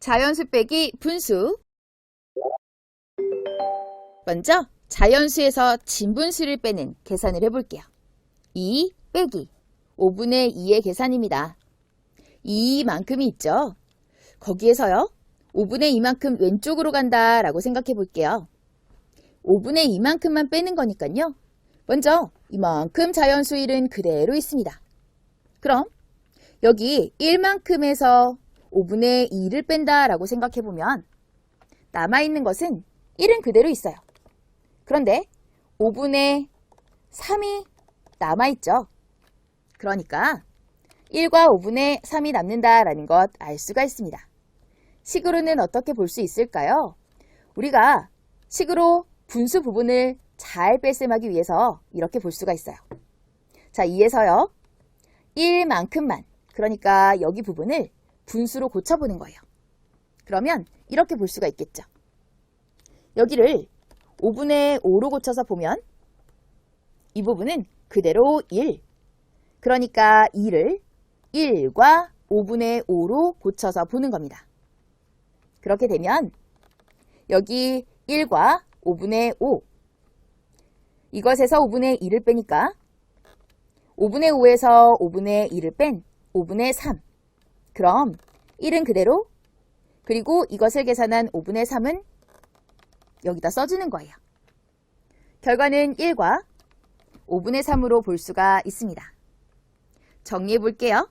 자연수 빼기 분수. 먼저 자연수에서 진분수를 빼는 계산을 해볼게요. 2 빼기 5분의 2의 계산입니다. 2만큼이 있죠? 거기에서요, 5분의 2만큼 왼쪽으로 간다 라고 생각해 볼게요. 5분의 2만큼만 빼는 거니까요. 먼저 이만큼 자연수 1은 그대로 있습니다. 그럼 여기 1만큼에서 5분의 2를 뺀다 라고 생각해 보면 남아있는 것은 1은 그대로 있어요. 그런데 5분의 3이 남아있죠. 그러니까 1과 5분의 3이 남는다라는 것 알 수가 있습니다. 식으로는 어떻게 볼 수 있을까요? 우리가 식으로 분수 부분을 잘 뺄셈하기 위해서 이렇게 볼 수가 있어요. 자, 2에서요. 1만큼만, 그러니까 여기 부분을 분수로 고쳐보는 거예요. 그러면 이렇게 볼 수가 있겠죠. 여기를 5분의 5로 고쳐서 보면 이 부분은 그대로 1. 그러니까 2를 1과 5분의 5로 고쳐서 보는 겁니다. 그렇게 되면 여기 1과 5분의 5, 이것에서 5분의 2를 빼니까 5분의 5에서 5분의 2를 뺀 5분의 3. 그럼 1은 그대로, 그리고 이것을 계산한 5분의 3은 여기다 써주는 거예요. 결과는 1과 5분의 3으로 볼 수가 있습니다. 정리해 볼게요.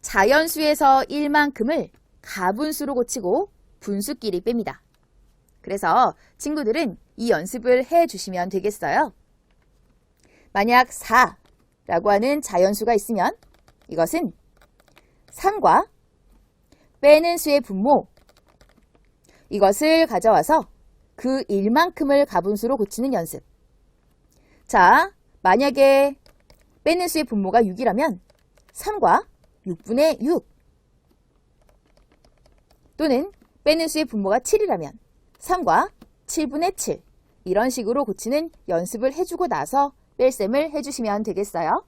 자연수에서 1만큼을 가분수로 고치고 분수끼리 뺍니다. 그래서 친구들은 이 연습을 해 주시면 되겠어요. 만약 4라고 하는 자연수가 있으면 이것은 3과 빼는 수의 분모, 이것을 가져와서 그 1만큼을 가분수로 고치는 연습. 자, 만약에 빼는 수의 분모가 6이라면 3과 6분의 6, 또는 빼는 수의 분모가 7이라면 3과 7분의 7, 이런 식으로 고치는 연습을 해주고 나서 뺄셈을 해주시면 되겠어요.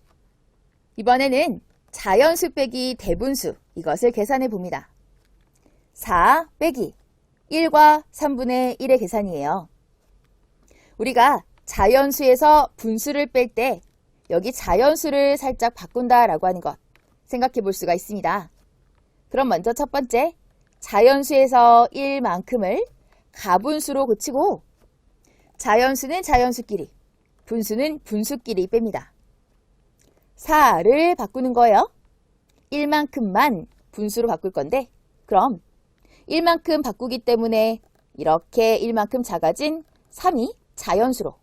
이번에는 자연수 빼기 대분수, 이것을 계산해 봅니다. 4 빼기 1과 3분의 1의 계산이에요. 우리가 자연수에서 분수를 뺄 때 여기 자연수를 살짝 바꾼다라고 하는 것 생각해 볼 수가 있습니다. 그럼 먼저 첫 번째, 자연수에서 1만큼을 가분수로 고치고 자연수는 자연수끼리, 분수는 분수끼리 뺍니다. 4를 바꾸는 거예요. 1만큼만 분수로 바꿀 건데, 그럼 1만큼 바꾸기 때문에 이렇게 1만큼 작아진 3이 자연수로,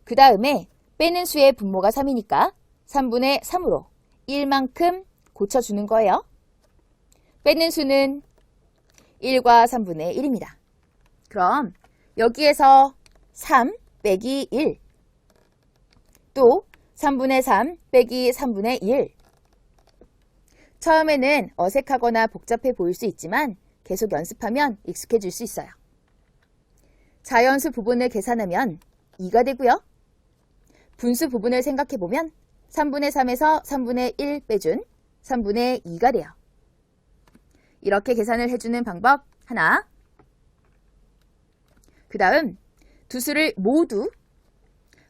그 다음에 빼는 수의 분모가 3이니까 3분의 3으로 1만큼 고쳐주는 거예요. 빼는 수는 1과 3분의 1입니다. 그럼 여기에서 3 빼기 1, 또 3분의 3 빼기 3분의 1. 처음에는 어색하거나 복잡해 보일 수 있지만 계속 연습하면 익숙해질 수 있어요. 자연수 부분을 계산하면 2가 되고요. 분수 부분을 생각해보면 3분의 3에서 3분의 1 빼준 3분의 2가 돼요. 이렇게 계산을 해주는 방법 하나. 그 다음 두 수를 모두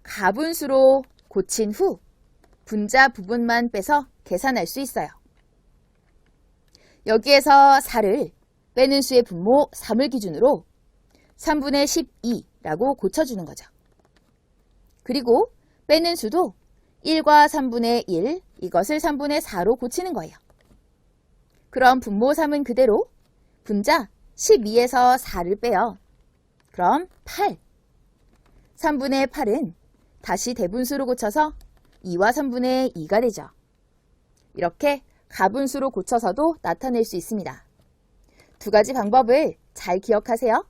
가분수로 고친 후 분자 부분만 빼서 계산할 수 있어요. 여기에서 4를 빼는 수의 분모 3을 기준으로 3분의 12라고 고쳐주는 거죠. 그리고 빼는 수도 1과 3분의 1, 이것을 3분의 4로 고치는 거예요. 그럼 분모 3은 그대로, 분자 12에서 4를 빼요. 그럼 8. 3분의 8은 다시 대분수로 고쳐서 2와 3분의 2가 되죠. 이렇게 가분수로 고쳐서도 나타낼 수 있습니다. 두 가지 방법을 잘 기억하세요.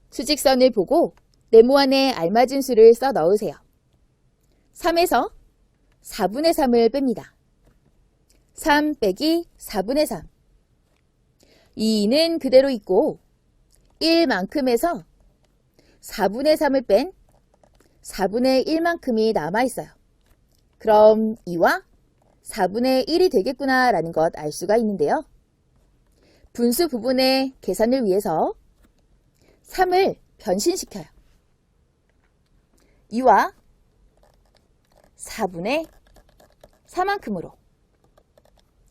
수직선을 보고 네모안에 알맞은 수를 써 넣으세요. 3에서 4분의 3을 뺍니다. 3 빼기 4분의 3. 2는 그대로 있고 1만큼에서 4분의 3을 뺀 4분의 1만큼이 남아있어요. 그럼 2와 4분의 1이 되겠구나 라는 것 알 수가 있는데요. 분수 부분의 계산을 위해서 3을 변신시켜요. 2와 4분의 4만큼으로.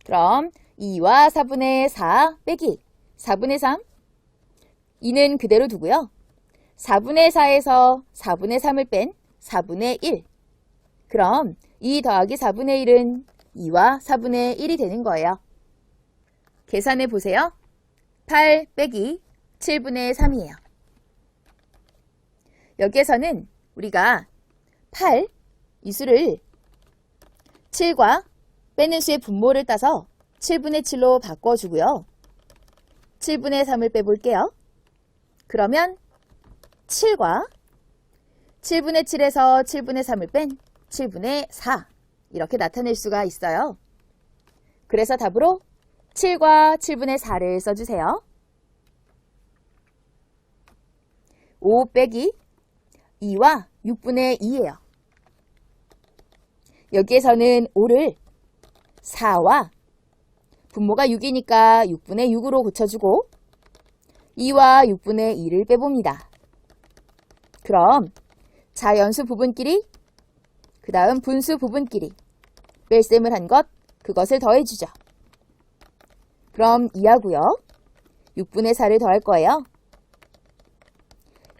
그럼 2와 4분의 4 빼기 4분의 3. 2는 그대로 두고요. 4분의 4에서 4분의 3을 뺀 4분의 1. 그럼 2 더하기 4분의 1은 2와 4분의 1이 되는 거예요. 계산해 보세요. 8 빼기 7분의 3이에요. 여기에서는 우리가 8, 이 수를 7과 빼는 수의 분모를 따서 7분의 7로 바꿔주고요. 7분의 3을 빼볼게요. 그러면 7과 7분의 7에서 7분의 3을 뺀 7분의 4 이렇게 나타낼 수가 있어요. 그래서 답으로 7과 7분의 4를 써주세요. 5 빼기 2와 6분의 2예요. 여기에서는 5를 4와 분모가 6이니까 6분의 6으로 고쳐주고 2와 6분의 2를 빼봅니다. 그럼 자연수 부분끼리 그 다음 분수 부분끼리 뺄셈을 한 것 그것을 더해주죠. 그럼 2하고요. 6분의 4를 더할 거예요.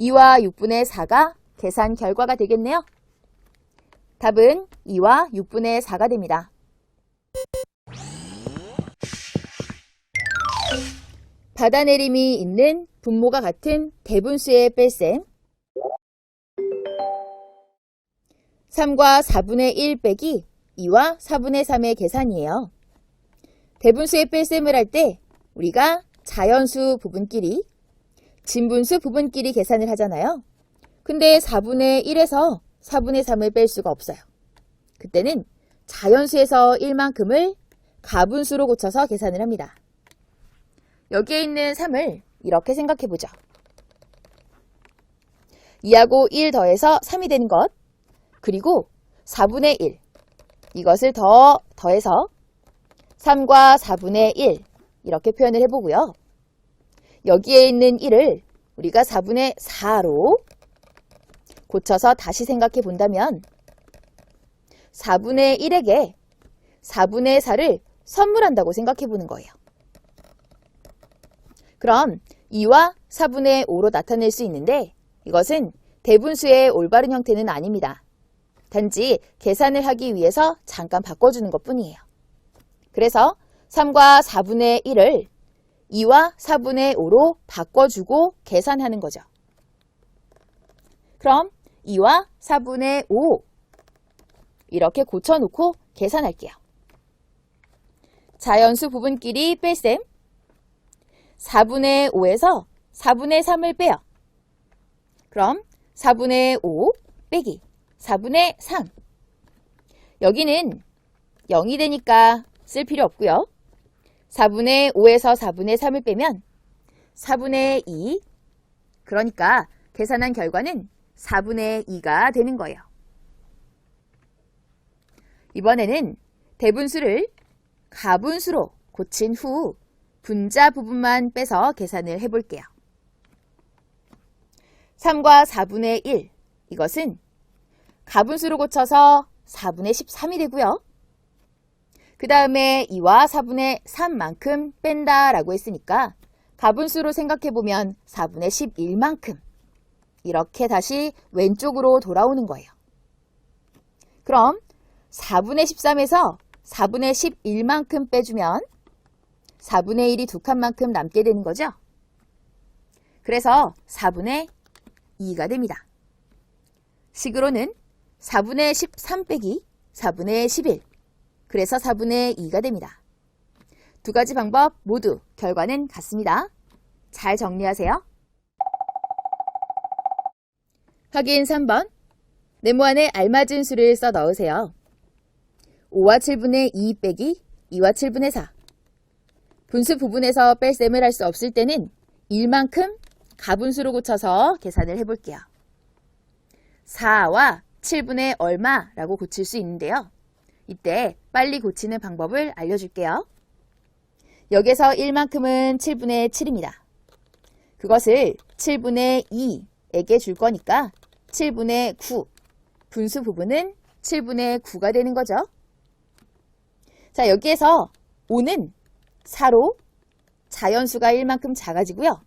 2와 6분의 4가 계산 결과가 되겠네요. 답은 2와 6분의 4가 됩니다. 받아내림이 있는 분모가 같은 대분수의 뺄셈 3과 4분의 1 빼기 2와 4분의 3의 계산이에요. 대분수의 뺄셈을 할 때 우리가 자연수 부분끼리 진분수 부분끼리 계산을 하잖아요. 근데 4분의 1에서 4분의 3을 뺄 수가 없어요. 그때는 자연수에서 1만큼을 가분수로 고쳐서 계산을 합니다. 여기에 있는 3을 이렇게 생각해 보죠. 2하고 1 더해서 3이 되는 것, 그리고 4분의 1, 이것을 더해서 3과 4분의 1 이렇게 표현을 해보고요. 여기에 있는 1을 우리가 4분의 4로 고쳐서 다시 생각해 본다면 4분의 1에게 4분의 4를 선물한다고 생각해 보는 거예요. 그럼 2와 4분의 5로 나타낼 수 있는데 이것은 대분수의 올바른 형태는 아닙니다. 단지 계산을 하기 위해서 잠깐 바꿔주는 것 뿐이에요. 그래서 3과 4분의 1을 2와 4분의 5로 바꿔주고 계산하는 거죠. 그럼 2와 4분의 5 이렇게 고쳐놓고 계산할게요. 자연수 부분끼리 뺄셈 4분의 5에서 4분의 3을 빼요. 그럼 4분의 5 빼기 4분의 3 여기는 0이 되니까 쓸 필요 없고요. 4분의 5에서 4분의 3을 빼면 4분의 2 그러니까 계산한 결과는 4분의 2가 되는 거예요. 이번에는 대분수를 가분수로 고친 후 분자 부분만 빼서 계산을 해볼게요. 3과 4분의 1 이것은 가분수로 고쳐서 4분의 13이 되고요. 그 다음에 2와 4분의 3만큼 뺀다라고 했으니까 가분수로 생각해보면 4분의 11만큼 이렇게 다시 왼쪽으로 돌아오는 거예요. 그럼 4분의 13에서 4분의 11만큼 빼주면 4분의 1이 두 칸만큼 남게 되는 거죠. 그래서 4분의 2가 됩니다. 식으로는 4분의 13 빼기 4분의 11 그래서 4분의 2가 됩니다. 두 가지 방법 모두 결과는 같습니다. 잘 정리하세요. 확인 3번 네모 안에 알맞은 수를 써 넣으세요. 5와 7분의 2 빼기 2와 7분의 4 분수 부분에서 뺄셈을 할 수 없을 때는 1만큼 가분수로 고쳐서 계산을 해볼게요. 4와 7분의 얼마라고 고칠 수 있는데요. 이때 빨리 고치는 방법을 알려줄게요. 여기서 1만큼은 7분의 7입니다. 그것을 7분의 2에게 줄 거니까 7분의 9, 분수 부분은 7분의 9가 되는 거죠. 자, 여기에서 5는 4로 자연수가 1만큼 작아지고요.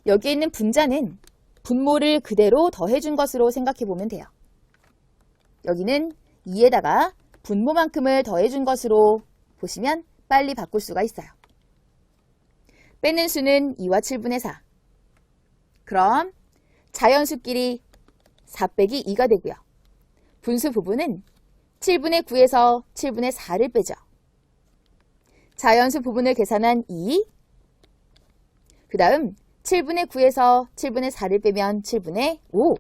여기에 있는 분자는 분모를 그대로 더해준 것으로 생각해 보면 돼요. 여기는 2에다가 분모만큼을 더해준 것으로 보시면 빨리 바꿀 수가 있어요. 빼는 수는 2와 7분의 4. 그럼 자연수끼리 4 빼기 2가 되고요. 분수 부분은 7분의 9에서 7분의 4를 빼죠. 자연수 부분을 계산한 2. 그 다음 7분의 9에서 7분의 4를 빼면 7분의 5.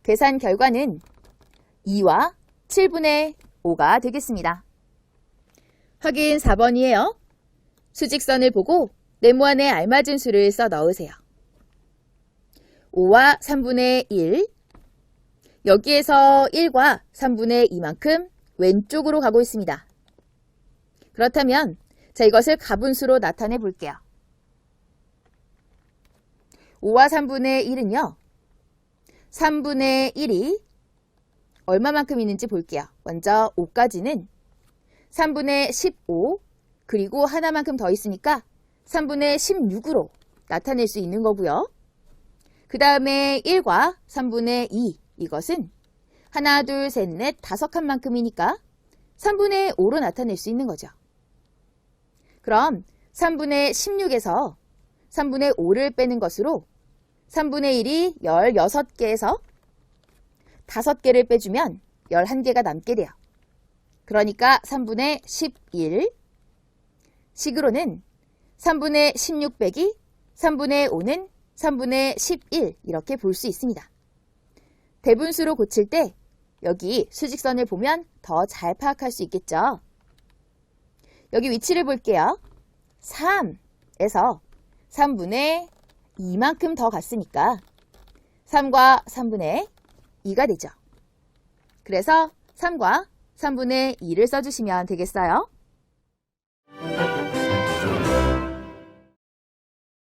계산 결과는 2와 7분의 5가 되겠습니다. 확인 4번이에요. 수직선을 보고 네모안에 알맞은 수를 써 넣으세요. 5와 3분의 1. 여기에서 1과 3분의 2만큼 왼쪽으로 가고 있습니다. 그렇다면 자, 이것을 가분수로 나타내 볼게요. 5와 3분의 1은요. 3분의 1이 얼마만큼 있는지 볼게요. 먼저 5까지는 3분의 15 그리고 하나만큼 더 있으니까 3분의 16으로 나타낼 수 있는 거고요. 그 다음에 1과 3분의 2 이것은 하나, 둘, 셋, 넷, 5칸만큼이니까 3분의 5로 나타낼 수 있는 거죠. 그럼 3분의 16에서 3분의 5를 빼는 것으로 3분의 1이 16개에서 5개를 빼주면 11개가 남게 돼요. 그러니까 3분의 11. 식으로는 3분의 16 빼기 3분의 5는 3분의 11 이렇게 볼 수 있습니다. 대분수로 고칠 때 여기 수직선을 보면 더 잘 파악할 수 있겠죠. 여기 위치를 볼게요. 3에서 3분의 2만큼 더 갔으니까 3과 3분의 2가 되죠. 그래서 3과 3분의 2를 써주시면 되겠어요.